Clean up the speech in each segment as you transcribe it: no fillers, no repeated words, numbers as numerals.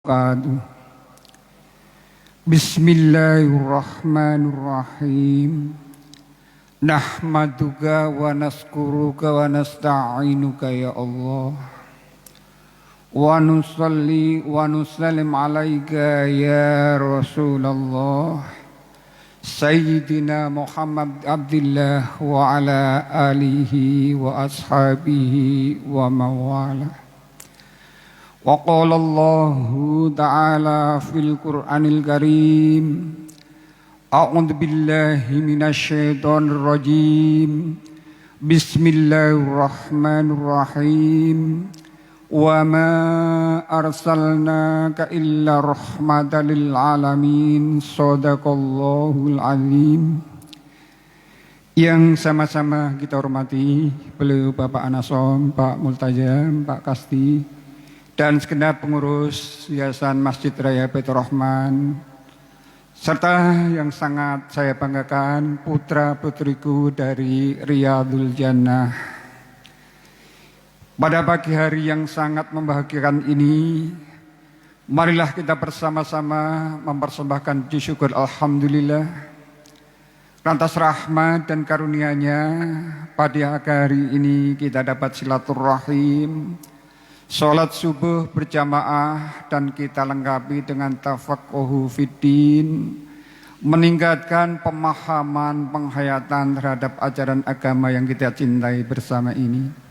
wabarakatuh. Bismillahirrahmanirrahim. Nahmaduka wa naskuruka wa nasta'inuka ya Allah. Wa nusalli wa nusallim alaika ya Rasulullah Sayyidina Muhammad Abdillah wa ala alihi wa ashabihi wa mawalah. Wa qala Allahu ta'ala fil Qur'anil Karim, a'udzu billahi minasy syaithanir rajim. Bismillahirrahmanirrahim. Wa ma arsalnaka illa rahmatan lil alamin. Shadaqallahul azim. Yang sama-sama kita hormati beliau Bapak Anasom, Pak Multajam, Pak Kasti, dan segenap pengurus Yayasan Masjid Raya Baitur Rahman, serta yang sangat saya banggakan putra-putriku dari Riyadul Jannah. Pada pagi hari yang sangat membahagiakan ini, marilah kita bersama-sama mempersembahkan puji syukur alhamdulillah atas rahmat dan karunia-Nya. Pada hari ini kita dapat silaturahim, sholat subuh berjamaah, dan kita lengkapi dengan tafaqquhu fiddin, meningkatkan pemahaman penghayatan terhadap ajaran agama yang kita cintai bersama ini.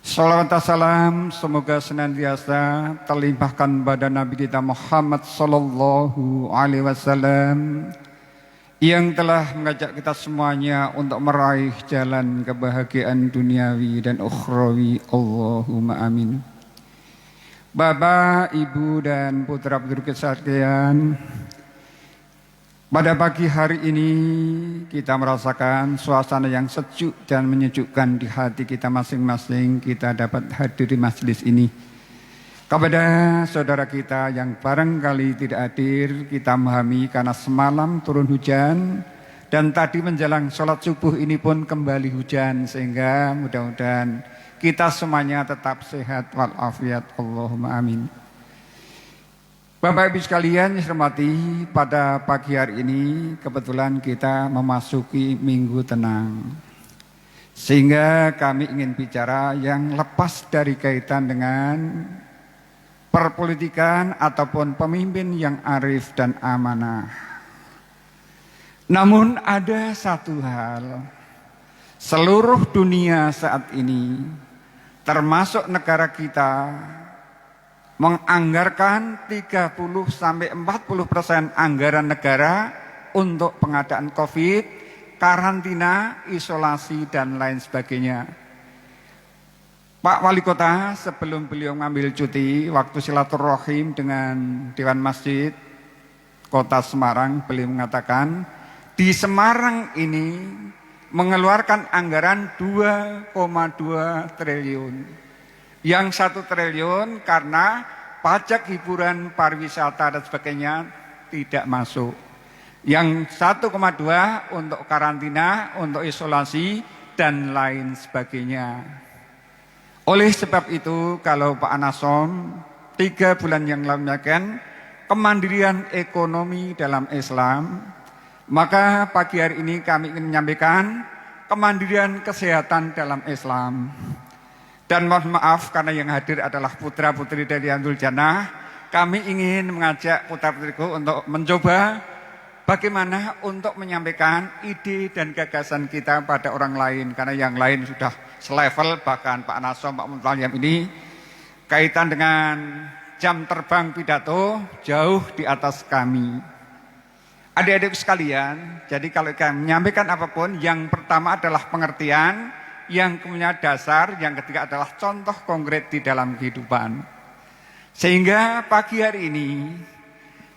Salawat dan salam semoga senantiasa terlimpahkan pada Nabi kita Muhammad sallallahu alaihi wasallam yang telah mengajak kita semuanya untuk meraih jalan kebahagiaan duniawi dan ukhrawi. Allahumma amin. Bapak, Ibu, dan putra-putri sekalian, pada pagi hari ini kita merasakan suasana yang sejuk dan menyejukkan di hati kita masing-masing. Kita dapat hadir di majelis ini. Kepada saudara kita yang barangkali tidak hadir, kita memahami karena semalam turun hujan dan tadi menjelang sholat subuh ini pun kembali hujan, sehingga mudah-mudahan kita semuanya tetap sehat walafiat. Allahumma amin. Bapak Ibu sekalian yang saya hormati, pada pagi hari ini kebetulan kita memasuki minggu tenang, sehingga kami ingin bicara yang lepas dari kaitan dengan perpolitikan ataupun pemimpin yang arif dan amanah. Namun ada satu hal, seluruh dunia saat ini termasuk negara kita menganggarkan 30-40% anggaran negara untuk pengadaan COVID, karantina, isolasi, dan lain sebagainya. Pak Wali Kota sebelum beliau mengambil cuti waktu silaturahim dengan Dewan Masjid Kota Semarang, beliau mengatakan di Semarang ini mengeluarkan anggaran 2,2 triliun. Yang 1 triliun karena pajak hiburan, pariwisata dan sebagainya tidak masuk. Yang 1,2 untuk karantina, untuk isolasi dan lain sebagainya. Oleh sebab itu, kalau Pak Anasom 3 bulan yang lalu menyatakan kemandirian ekonomi dalam Islam, maka pagi hari ini kami ingin menyampaikan kemandirian kesehatan dalam Islam. Dan mohon maaf karena yang hadir adalah putra-putri dari Riyadul Jannah, kami ingin mengajak putra-putriku untuk mencoba bagaimana untuk menyampaikan ide dan gagasan kita pada orang lain. Karena yang lain sudah selevel, bahkan Pak Anasom, Pak Multajam ini kaitan dengan jam terbang pidato jauh di atas kami. Adik-adik sekalian, jadi kalau kami menyampaikan apapun, yang pertama adalah pengertian, yang kemudian dasar, yang ketiga adalah contoh konkret di dalam kehidupan. Sehingga pagi hari ini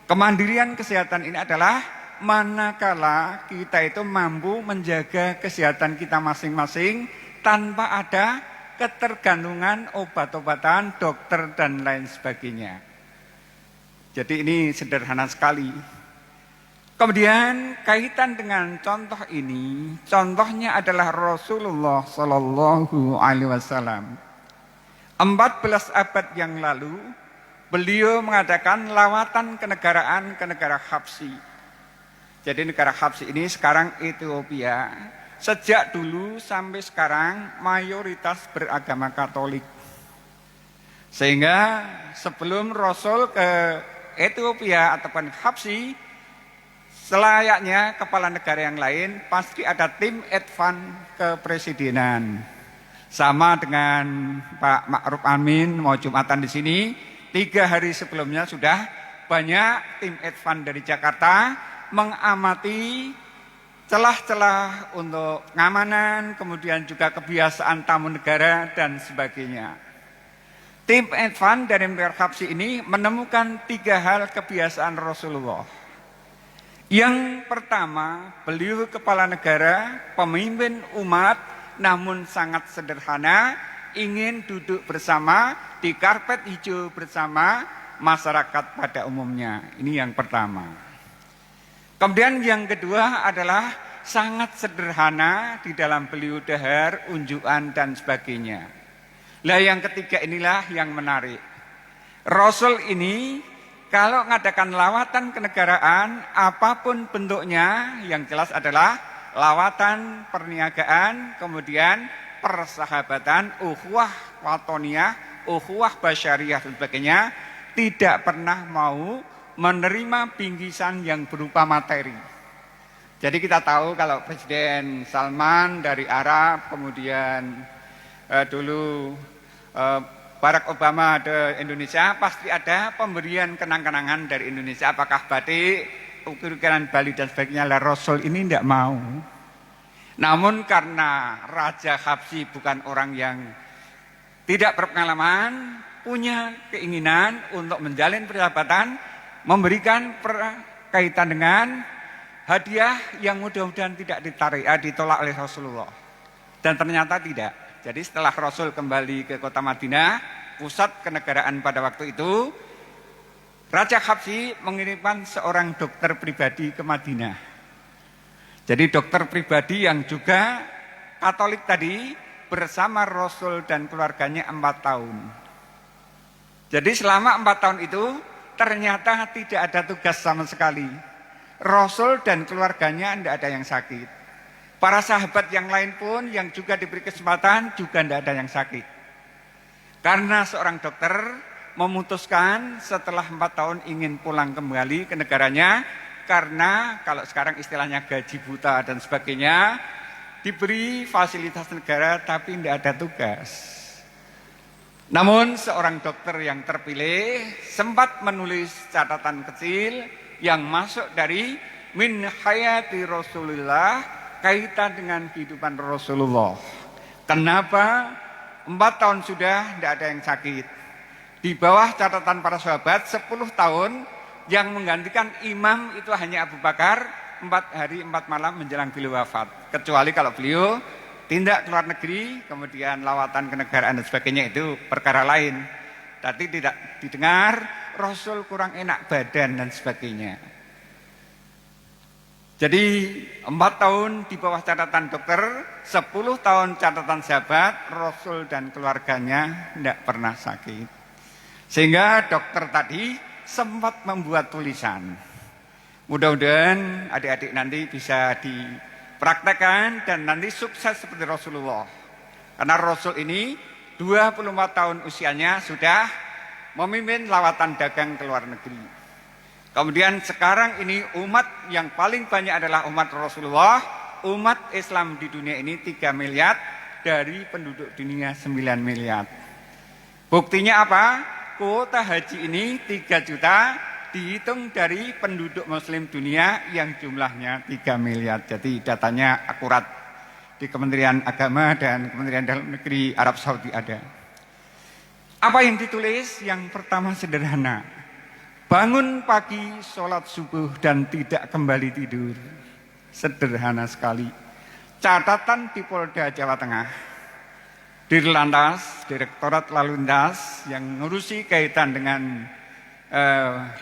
kemandirian kesehatan ini adalah manakala kita itu mampu menjaga kesehatan kita masing-masing tanpa ada ketergantungan obat-obatan, dokter, dan lain sebagainya. Jadi ini sederhana sekali. Kemudian kaitan dengan contoh ini, contohnya adalah Rasulullah Sallallahu Alaihi Wasallam. 14 abad yang lalu beliau mengadakan lawatan kenegaraan ke negara Habsyi. Jadi negara Habsyi ini sekarang Ethiopia. Sejak dulu sampai sekarang mayoritas beragama Katolik. Sehingga sebelum Rasul ke Ethiopia ataupun Habsyi, selayaknya kepala negara yang lain pasti ada tim advance kepresidenan. Sama dengan Pak Ma'ruf Amin mau Jumatan di sini, 3 hari sebelumnya sudah banyak tim advance dari Jakarta mengamati celah-celah untuk pengamanan, kemudian juga kebiasaan tamu negara dan sebagainya. Tim advance dari negara Habsyi ini menemukan 3 hal kebiasaan Rasulullah. Yang pertama, beliau kepala negara, pemimpin umat, namun sangat sederhana, ingin duduk bersama di karpet hijau bersama masyarakat pada umumnya. Ini yang pertama. Kemudian yang kedua adalah sangat sederhana di dalam beliau dahar, unjukan dan sebagainya. Lah yang ketiga inilah yang menarik. Rasul ini kalau mengadakan lawatan kenegaraan apapun bentuknya, yang jelas adalah lawatan perniagaan, kemudian persahabatan, ukhuwah watoniyah, ukhuwah basyariyah dan sebagainya, tidak pernah mau menerima bingkisan yang berupa materi. Jadi kita tahu kalau Presiden Salman dari Arab, kemudian dulu Barack Obama ke Indonesia, pasti ada pemberian kenang-kenangan dari Indonesia, apakah batik, ukiran Bali dan sebagainya. Lah Rasul ini tidak mau. Namun karena Raja Habsyi bukan orang yang tidak berpengalaman, punya keinginan untuk menjalin persahabatan, memberikan kaitan dengan hadiah yang mudah-mudahan tidak ditolak oleh Rasulullah. Dan ternyata tidak. Jadi setelah Rasul kembali ke kota Madinah, pusat kenegaraan pada waktu itu, Raja Habsyi mengirimkan seorang dokter pribadi ke Madinah. Jadi dokter pribadi yang juga Katolik tadi bersama Rasul dan keluarganya 4 tahun. Jadi selama 4 tahun itu ternyata tidak ada tugas sama sekali. Rasul dan keluarganya tidak ada yang sakit. Para sahabat yang lain pun yang juga diberi kesempatan juga tidak ada yang sakit. Karena seorang dokter memutuskan setelah 4 tahun ingin pulang kembali ke negaranya, karena kalau sekarang istilahnya gaji buta dan sebagainya, diberi fasilitas negara tapi tidak ada tugas. Namun seorang dokter yang terpilih sempat menulis catatan kecil yang masuk dari min hayati Rasulullah, kaitan dengan kehidupan Rasulullah. Kenapa 4 tahun sudah tidak ada yang sakit? Di bawah catatan para sahabat 10 tahun yang menggantikan imam itu hanya Abu Bakar, 4 hari 4 malam menjelang beliau wafat. Kecuali kalau beliau tindak ke luar negeri, kemudian lawatan kenegaraan dan sebagainya, itu perkara lain. Tapi tidak didengar Rasul kurang enak badan dan sebagainya. Jadi 4 tahun di bawah catatan dokter, 10 tahun catatan sahabat, Rasul dan keluarganya tidak pernah sakit. Sehingga dokter tadi sempat membuat tulisan. Mudah-mudahan adik-adik nanti bisa dipraktekkan dan nanti sukses seperti Rasulullah. Karena Rasul ini 24 tahun usianya sudah memimpin lawatan dagang ke luar negeri. Kemudian sekarang ini umat yang paling banyak adalah umat Rasulullah. Umat Islam di dunia ini 3 miliar, dari penduduk dunia 9 miliar. Buktinya apa? Kuota haji ini 3 juta dihitung dari penduduk muslim dunia yang jumlahnya 3 miliar. Jadi datanya akurat di Kementerian Agama dan Kementerian Dalam Negeri Arab Saudi ada. Apa yang ditulis? Yang pertama sederhana. Bangun pagi, sholat subuh dan tidak kembali tidur. Sederhana sekali. Catatan di Polda Jawa Tengah, Dirlantas, Direktorat Lalu Lintas yang ngurusi kaitan dengan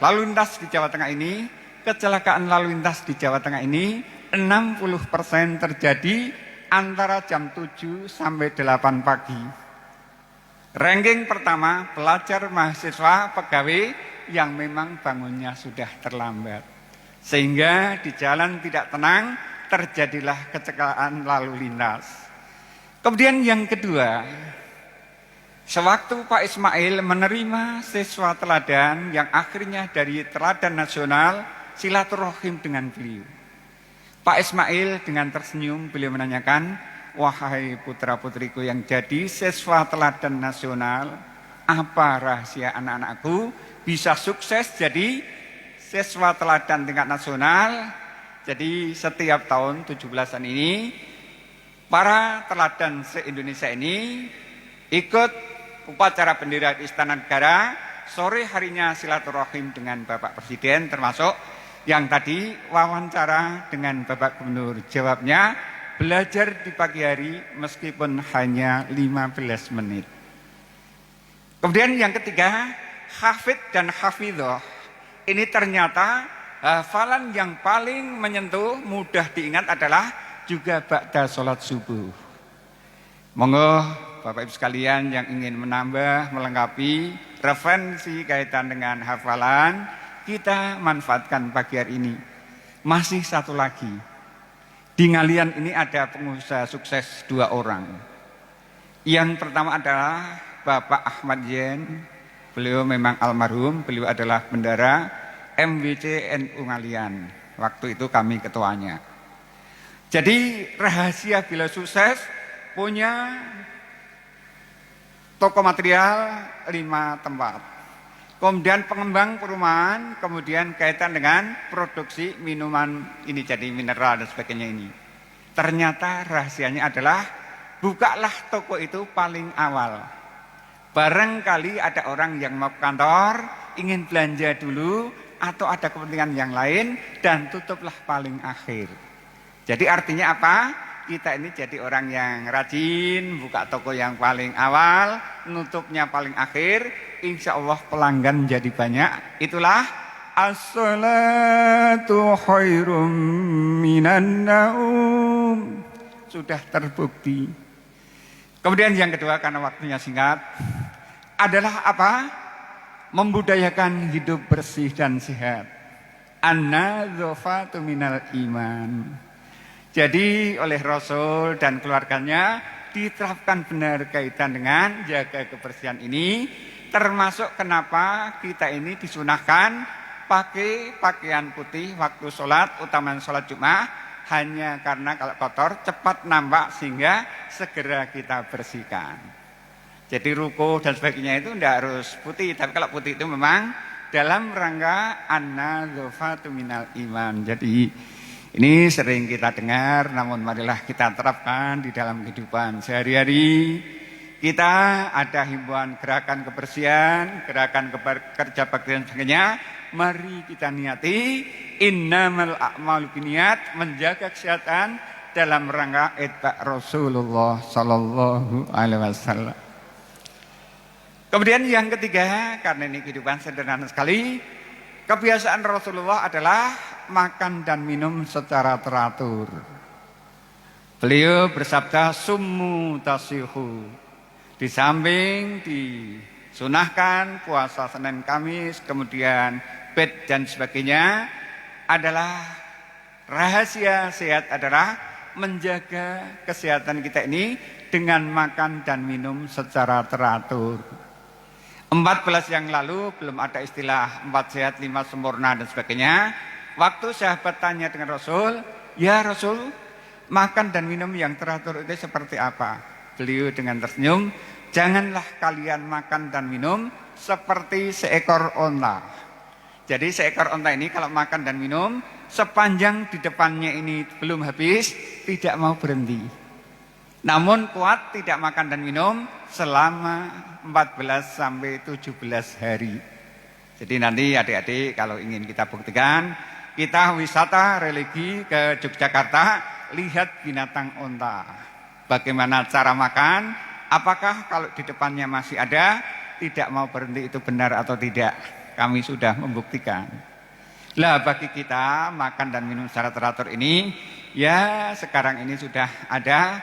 lalu lintas di Jawa Tengah ini, kecelakaan lalu lintas di Jawa Tengah ini 60% terjadi antara jam 7 sampai 8 pagi. Ranking pertama, pelajar mahasiswa pegawai yang memang bangunnya sudah terlambat. Sehingga di jalan tidak tenang, terjadilah kecelakaan lalu lintas. Kemudian yang kedua, sewaktu Pak Ismail menerima siswa teladan yang akhirnya dari teladan nasional, silaturahim dengan beliau. Pak Ismail dengan tersenyum beliau menanyakan, wahai putra-putriku yang jadi siswa teladan nasional, apa rahasia anak-anakku bisa sukses jadi siswa teladan tingkat nasional? Jadi setiap tahun 17-an ini, para teladan se-Indonesia ini ikut upacara bendera di Istana Negara, sore harinya silaturahim dengan Bapak Presiden, termasuk yang tadi wawancara dengan Bapak Gubernur. Jawabnya, belajar di pagi hari meskipun hanya 15 menit. Kemudian yang ketiga, hafid dan hafidhoh. Ini ternyata hafalan yang paling menyentuh, mudah diingat adalah juga ba'da sholat subuh. Monggo Bapak Ibu sekalian yang ingin menambah, melengkapi referensi kaitan dengan hafalan, kita manfaatkan pagi hari ini. Masih satu lagi, di Ngalian ini ada pengusaha sukses 2 orang. Yang pertama adalah Bapak Ahmad Yen, beliau memang almarhum, beliau adalah bendara MWC NU Ngalian. Waktu itu kami ketuanya. Jadi rahasia bila sukses, punya toko material 5 tempat. Kemudian pengembang perumahan, kemudian kaitan dengan produksi minuman ini jadi mineral dan sebagainya ini. Ternyata rahasianya adalah bukalah toko itu paling awal. Barangkali ada orang yang mau ke kantor, ingin belanja dulu atau ada kepentingan yang lain dan tutuplah paling akhir. Jadi artinya apa? Kita ini jadi orang yang rajin, buka toko yang paling awal, nutupnya paling akhir, insya Allah pelanggan jadi banyak. Itulah as-salatu khairum minan naum. Sudah terbukti. Kemudian yang kedua, karena waktunya singkat, adalah apa? Membudayakan hidup bersih dan sehat. An-nadzafatu minal iman. Jadi oleh Rasul dan keluarganya diterapkan benar kaitan dengan jaga kebersihan ini, termasuk kenapa kita ini disunahkan pakai pakaian putih waktu sholat, utamanya sholat Jumat, hanya karena kalau kotor cepat nampak sehingga segera kita bersihkan. Jadi ruku dan sebagainya itu tidak harus putih, tapi kalau putih itu memang dalam rangka an-nadzafatu minal iman. Jadi ini sering kita dengar, namun marilah kita terapkan di dalam kehidupan sehari-hari. Kita ada himbauan gerakan kebersihan, gerakan kerja bakti dan sebagainya. Mari kita niati innamal a'malu binniyat, menjaga kesehatan dalam rangka itba' Rasulullah sallallahu alaihi wasallam. Kemudian yang ketiga, karena ini kehidupan sederhana sekali, kebiasaan Rasulullah adalah makan dan minum secara teratur. Beliau bersabda summu tasihu. Di samping disunahkan puasa Senin Kamis, kemudian bed dan sebagainya, adalah rahasia sehat adalah menjaga kesehatan kita ini dengan makan dan minum secara teratur. 14 yang lalu belum ada istilah 4 sehat 5 sempurna dan sebagainya. Waktu sahabat tanya dengan Rasul, ya Rasul, makan dan minum yang teratur itu seperti apa? Beliau dengan tersenyum, janganlah kalian makan dan minum seperti seekor onta. Jadi seekor onta ini kalau makan dan minum, sepanjang di depannya ini belum habis, tidak mau berhenti. Namun kuat tidak makan dan minum selama 14 sampai 17 hari. Jadi nanti adik-adik kalau ingin kita buktikan, kita wisata religi ke Yogyakarta, lihat binatang onta. Bagaimana cara makan, apakah kalau di depannya masih ada, tidak mau berhenti itu benar atau tidak. Kami sudah membuktikan. Lah bagi kita makan dan minum secara teratur ini, ya sekarang ini sudah ada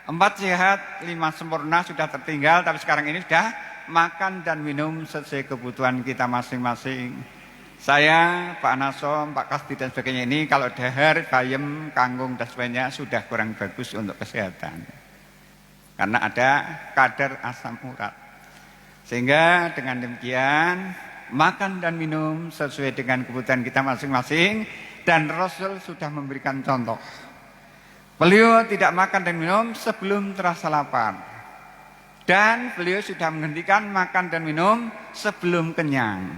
4 sehat, 5 sempurna sudah tertinggal, tapi sekarang ini sudah makan dan minum sesuai kebutuhan kita masing-masing. Saya, Pak Nasom, Pak Kasdi dan sebagainya ini kalau dahar, bayam, kangkung dan sebagainya sudah kurang bagus untuk kesehatan. Karena ada kadar asam urat. Sehingga dengan demikian makan dan minum sesuai dengan kebutuhan kita masing-masing, dan Rasul sudah memberikan contoh. Beliau tidak makan dan minum sebelum terasa lapar, dan beliau sudah menghentikan makan dan minum sebelum kenyang.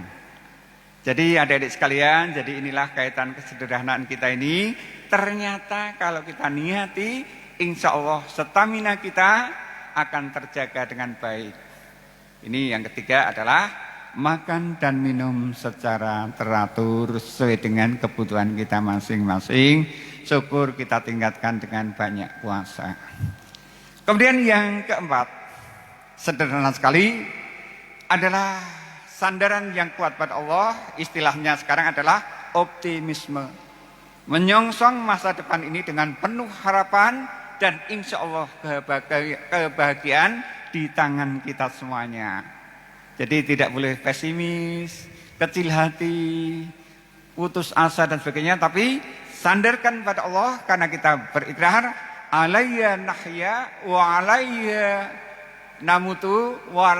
Jadi adik-adik sekalian, jadi inilah kaitan kesederhanaan kita ini. Ternyata kalau kita niati, insya Allah stamina kita akan terjaga dengan baik. Ini yang ketiga adalah makan dan minum secara teratur sesuai dengan kebutuhan kita masing-masing. Syukur kita tingkatkan dengan banyak puasa. Kemudian yang keempat, sederhana sekali, adalah sandaran yang kuat pada Allah. Istilahnya sekarang adalah optimisme. Menyongsong masa depan ini dengan penuh harapan, dan insya Allah kebahagiaan di tangan kita semuanya. Jadi tidak boleh pesimis, kecil hati, putus asa dan sebagainya, tapi sandarkan pada Allah, karena kita berikrar alayya nahya wa alayya namutu wa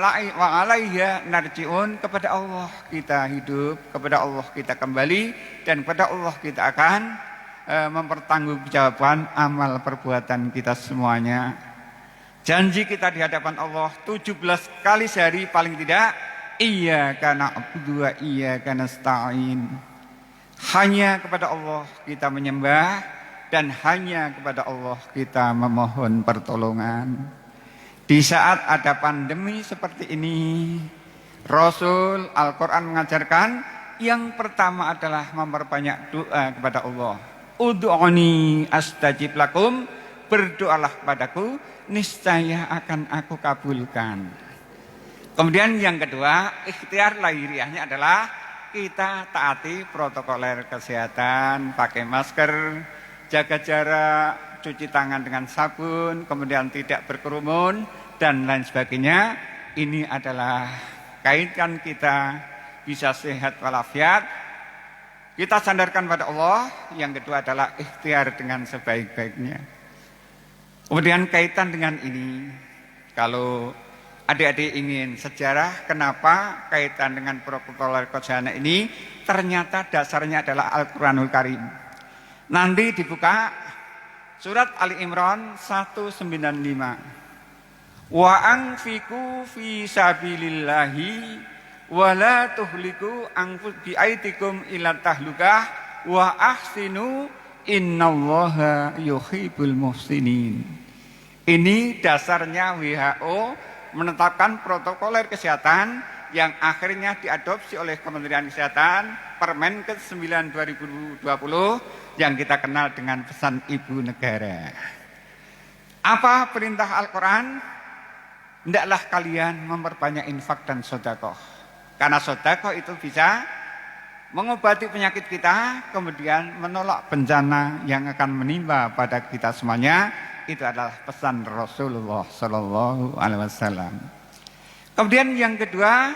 alayya narji'un. Kepada Allah kita hidup, kepada Allah kita kembali, dan kepada Allah kita akan mempertanggungjawabkan amal perbuatan kita semuanya. Janji kita di hadapan Allah 17 kali sehari paling tidak, iyyaka na'budu wa iyyaka nasta'in. Hanya kepada Allah kita menyembah, dan hanya kepada Allah kita memohon pertolongan. Di saat ada pandemi seperti ini, Rasul Al-Quran mengajarkan yang pertama adalah memperbanyak doa kepada Allah. Ud'uni astajib lakum, berdoalah padaku, niscaya akan aku kabulkan. Kemudian yang kedua, ikhtiar lahiriahnya adalah kita taati protokoler kesehatan, pakai masker, jaga jarak, cuci tangan dengan sabun, kemudian tidak berkerumun, dan lain sebagainya. Ini adalah kaitkan kita bisa sehat walafiat. Kita sandarkan pada Allah. Yang kedua adalah ikhtiar dengan sebaik-baiknya. Kemudian kaitan dengan ini, kalau adik-adik ingin sejarah kenapa kaitan dengan protokoler kesehatan ini, ternyata dasarnya adalah Al-Quranul Karim. Nanti dibuka surat Ali Imran 195. Wa anfiqu fi sabilillahi wa la tuhliku bi aidikum ila tahlukah wa ahsinu innallaha yuhibbul muhsinin. Ini dasarnya WHO menetapkan protokoler kesehatan yang akhirnya diadopsi oleh Kementerian Kesehatan, Permenkes 9 2020, yang kita kenal dengan pesan Ibu Negara. Apa perintah Al-Quran? Hendaklah kalian memperbanyak infak dan sedekah. Karena sedekah itu bisa mengobati penyakit kita, kemudian menolak bencana yang akan menimpa pada kita semuanya. Itu adalah pesan Rasulullah Sallallahu Alaihi Wasallam. Kemudian yang kedua,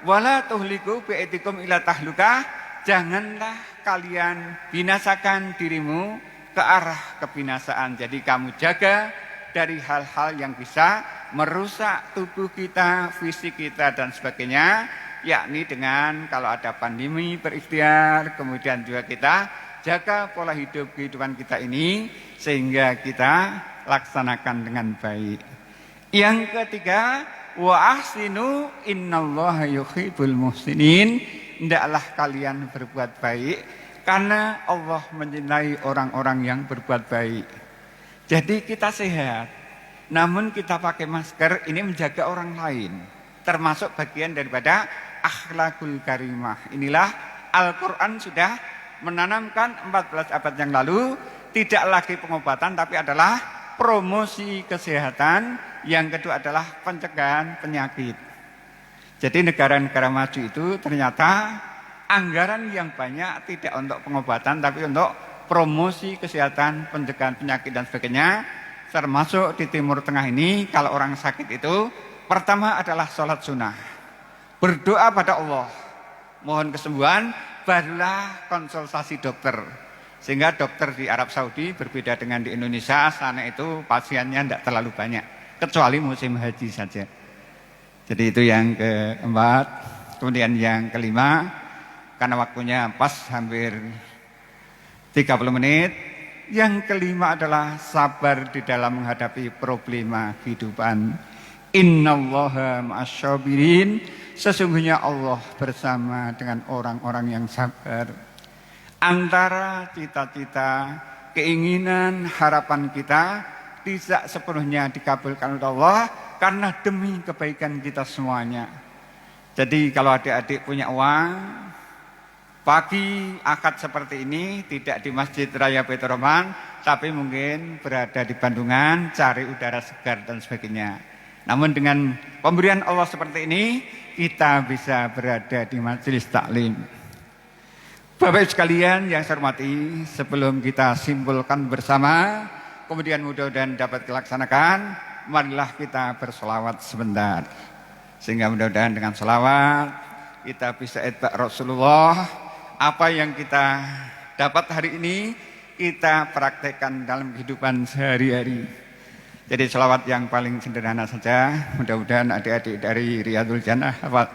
wala tuhliku bi'aidikum ila tahlukah. Janganlah kalian binasakan dirimu ke arah kebinasaan. Jadi kamu jaga dari hal-hal yang bisa merusak tubuh kita, fisik kita dan sebagainya. Yakni dengan kalau ada pandemi berikhtiar, kemudian juga kita jaga pola hidup kehidupan kita ini sehingga kita laksanakan dengan baik. Yang ketiga, wa ahsinu innallaha yuhibbul muhsinin. Hendaklah kalian berbuat baik karena Allah mencintai orang-orang yang berbuat baik. Jadi kita sehat, namun kita pakai masker ini menjaga orang lain, termasuk bagian daripada akhlakul karimah. Inilah Al-Quran sudah menanamkan 14 abad yang lalu, tidak lagi pengobatan tapi adalah promosi kesehatan. Yang kedua adalah pencegahan penyakit. Jadi negara-negara maju itu ternyata anggaran yang banyak tidak untuk pengobatan tapi untuk promosi kesehatan, pencegahan penyakit dan sebagainya. termasuk di Timur Tengah ini, kalau orang sakit itu pertama adalah sholat sunnah, berdoa pada Allah, mohon kesembuhan, barulah konsultasi dokter. Sehingga dokter di Arab Saudi berbeda dengan di Indonesia, sana itu pasiennya tidak terlalu banyak, kecuali musim haji saja. Jadi itu yang keempat. Kemudian yang kelima, karena waktunya pas hampir 30 menit, yang kelima adalah sabar di dalam menghadapi problema kehidupan. Innallaha ma'asyabirin, sesungguhnya Allah bersama dengan orang-orang yang sabar. Antara cita-cita, keinginan, harapan kita tidak sepenuhnya dikabulkan oleh Allah karena demi kebaikan kita semuanya. Jadi kalau adik-adik punya uang, pagi akad seperti ini tidak di Masjid Raya Petroman, tapi mungkin berada di Bandungan, cari udara segar dan sebagainya. Namun dengan pemberian Allah seperti ini, kita bisa berada di majelis taklim. Bapak Ibu sekalian yang saya hormati, sebelum kita simpulkan bersama, kemudian mudah-mudahan dapat dilaksanakan, marilah kita bersolawat sebentar. Sehingga mudah-mudahan dengan solawat, kita bisa itba' Rasulullah. Apa yang kita dapat hari ini, kita praktekkan dalam kehidupan sehari-hari. Jadi selawat yang paling sederhana saja. Mudah-mudahan adik-adik dari Riyadul Jannah hafal.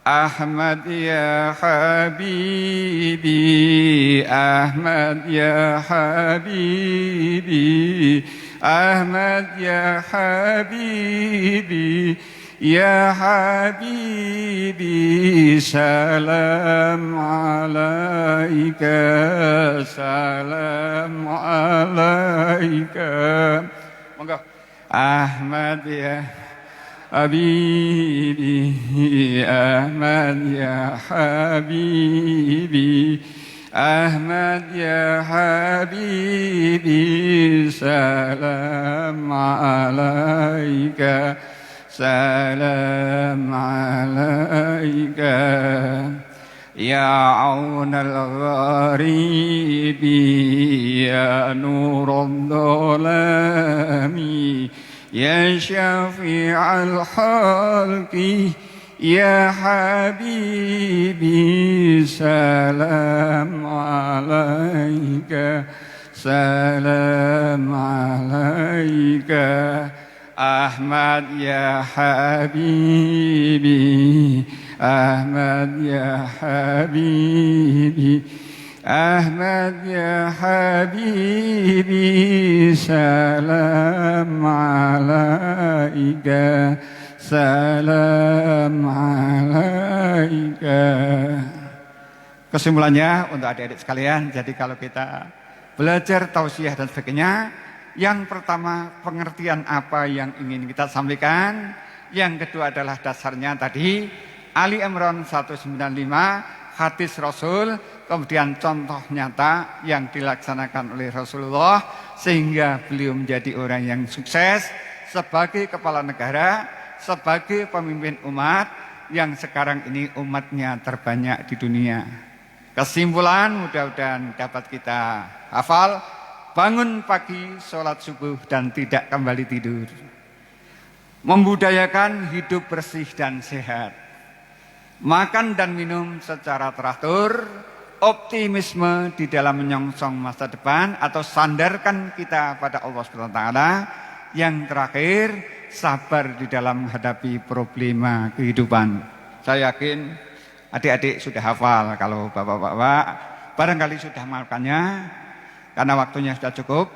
Ahmad ya Habibi, Ahmad ya Habibi, Ahmad ya Habibi, ya Habibi, salam alaika, salam alaika. Monggo. Ahmad ya Habibi, Ahmad ya Habibi, Ahmad ya Habibi, salam alaika, salam alaika. Ya aunal gharibi, ya nurul dhalami, ya syafi'al khalqi, ya habibi, salam alaika, salam alaika. Ahmad ya habibi, Ahmad ya habibi, Ahmad ya habibi, salam alaika, salam alaika. Kesimpulannya untuk adik-adik sekalian, jadi kalau kita belajar tausiah dan sebagainya, yang pertama pengertian apa yang ingin kita sampaikan, yang kedua adalah dasarnya tadi Ali Imran 195, hadis Rasul, kemudian contoh nyata yang dilaksanakan oleh Rasulullah sehingga beliau menjadi orang yang sukses sebagai kepala negara, sebagai pemimpin umat yang sekarang ini umatnya terbanyak di dunia. Kesimpulan mudah-mudahan dapat kita hafal. Bangun pagi, sholat subuh dan tidak kembali tidur. Membudayakan hidup bersih dan sehat. Makan dan minum secara teratur. Optimisme di dalam menyongsong masa depan atau sandarkan kita pada Allah SWT. Yang terakhir, sabar di dalam menghadapi problema kehidupan. Saya yakin adik-adik sudah hafal, kalau bapak-bapak barangkali sudah melakukannya. Karena waktunya sudah cukup,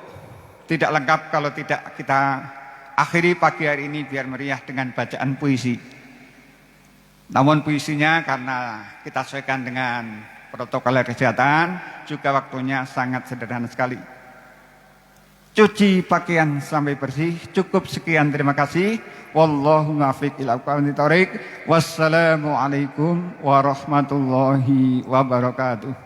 tidak lengkap kalau tidak kita akhiri pagi hari ini biar meriah dengan bacaan puisi. Namun puisinya karena kita sesuaikan dengan protokol kesehatan, juga waktunya sangat sederhana sekali. Cuci pakaian sampai bersih, cukup sekian, terima kasih. Wallahu muwaffiq ila aqwamit thoriq. Wassalamualaikum warahmatullahi wabarakatuh.